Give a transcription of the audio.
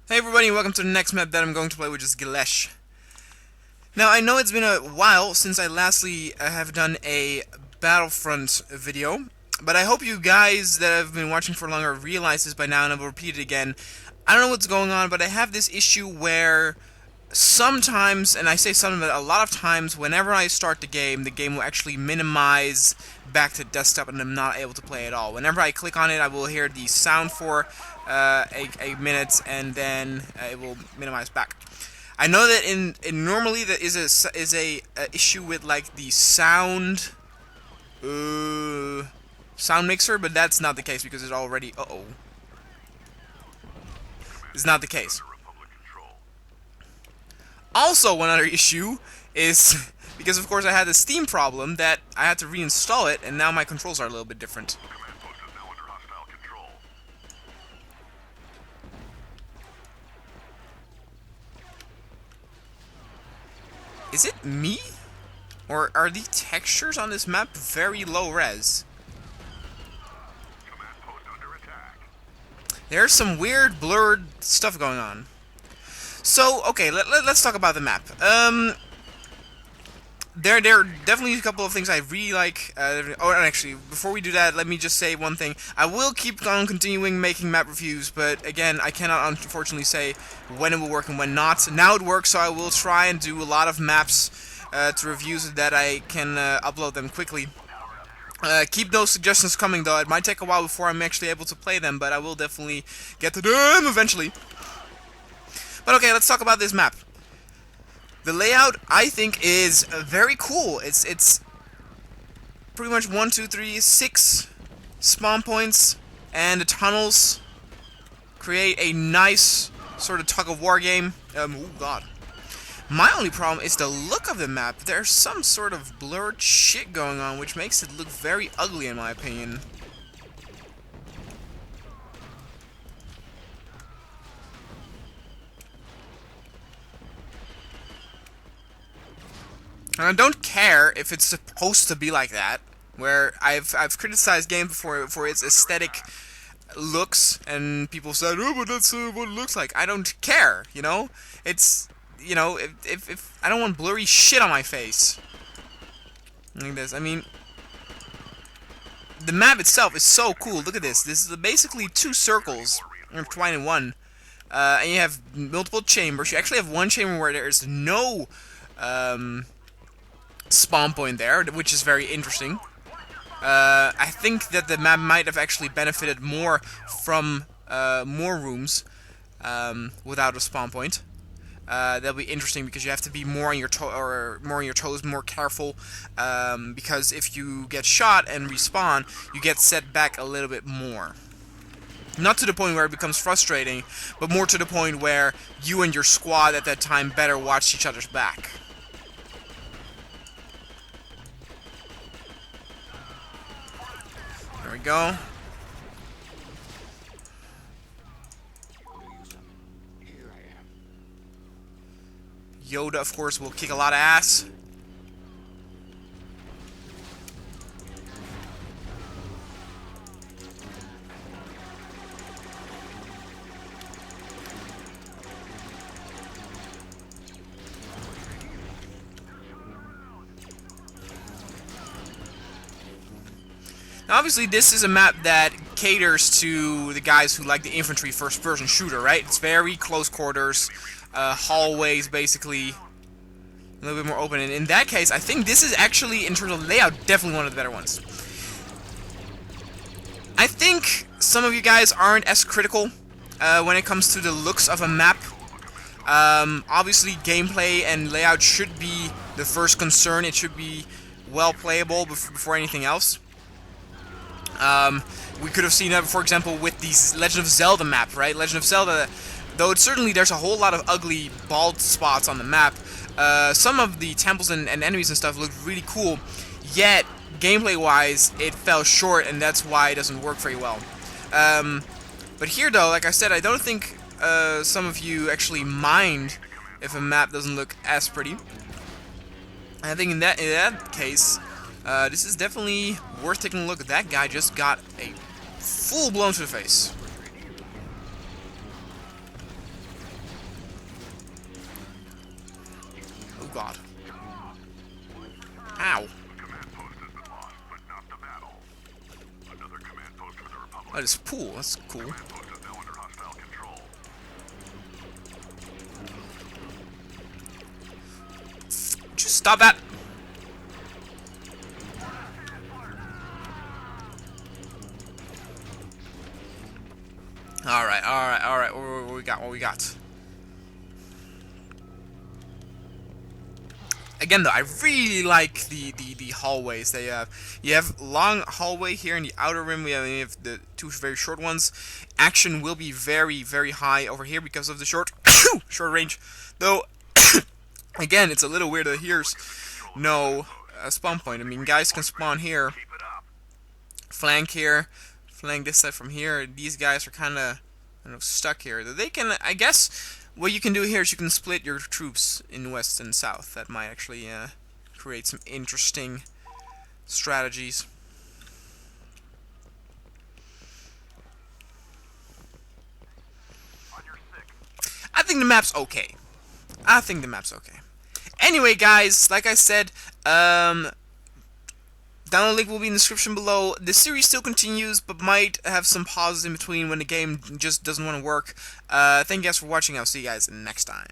Hey everybody, welcome to the next map that I'm going to play, which is Gylesh. Now, I know it's been a while since I lastly have done a Battlefront video, but I hope you guys that have been watching for longer realize this by now, and I will repeat it again. I don't know what's going on, but I have this issue where sometimes, and I say sometimes, but a lot of times, whenever I start the game will actually minimize back to desktop, and I'm not able to play at all. Whenever I click on it, I will hear the sound for a minute, and then it will minimize back. I know that in normally that is a issue with like the sound mixer, but that's not the case because it's already it's not the case. Also, one other issue is because of course I had the Steam problem that I had to reinstall it, and now my controls are a little bit different. Is it me? Or are the textures on this map very low res? There's some weird blurred stuff going on. So, okay, let's talk about the map. There are definitely a couple of things I really like. Actually, before we do that, let me just say one thing. I will keep on continuing making map reviews, but again, I cannot unfortunately say when it will work and when not. Now it works, so I will try and do a lot of maps to review so that I can upload them quickly. Keep those suggestions coming, though. It might take a while before I'm actually able to play them, but I will definitely get to them eventually. But okay, let's talk about this map. The layout, I think, is very cool. It's pretty much 1, 2, 3, 6 spawn points, and the tunnels create a nice sort of tug-of-war game. Oh god. My only problem is the look of the map. There's some sort of blurred shit going on, which makes it look very ugly in my opinion. And I don't care if it's supposed to be like that, where I've criticized games before for its aesthetic looks, and people said, "Oh, but that's what it looks like." I don't care, you know. It's if I don't want blurry shit on my face like this. I mean, the map itself is so cool. Look at this. This is basically two circles intertwined in one, and you have multiple chambers. You actually have one chamber where there's no spawn point there, which is very interesting. I think that the map might have actually benefited more from more rooms without a spawn point. That'll be interesting because you have to be more on your toes, more careful. Because if you get shot and respawn, you get set back a little bit more. Not to the point where it becomes frustrating, but more to the point where you and your squad at that time better watch each other's back. There we go. Yoda, of course, will kick a lot of ass. Now, obviously, this is a map that caters to the guys who like the infantry first-person shooter, right? It's very close quarters, hallways, basically, a little bit more open. And in that case, I think this is actually, in terms of layout, definitely one of the better ones. I think some of you guys aren't as critical when it comes to the looks of a map. Obviously, gameplay and layout should be the first concern. It should be well playable before anything else. We could have seen that, for example, with the Legend of Zelda map, right? Legend of Zelda, though it's certainly there's a whole lot of ugly bald spots on the map. Some of the temples and enemies and stuff looked really cool, yet gameplay-wise, it fell short, and that's why it doesn't work very well. But here, though, like I said, I don't think some of you actually mind if a map doesn't look as pretty. I think in that case, this is definitely worth taking a look at. That guy just got a full blown to the face. God. Ow. Oh, this pool. That's cool. Just stop that. Alright, alright, alright. What we got? What we got? Again, though, I really like the hallways they have. You have long hallway here in the outer rim. We have the two very short ones. Action will be very, very high over here because of the short range. Though, again, it's a little weird that here's no spawn point. I mean, guys can spawn here, flank here, flank this side from here. These guys are kind of stuck here. They can, I guess. What you can do here is you can split your troops in west and south. That might actually create some interesting strategies. I think the map's okay. I think the map's okay. Anyway, guys, like I said, download link will be in the description below. The series still continues, but might have some pauses in between when the game just doesn't want to work. Thank you guys for watching. I'll see you guys next time.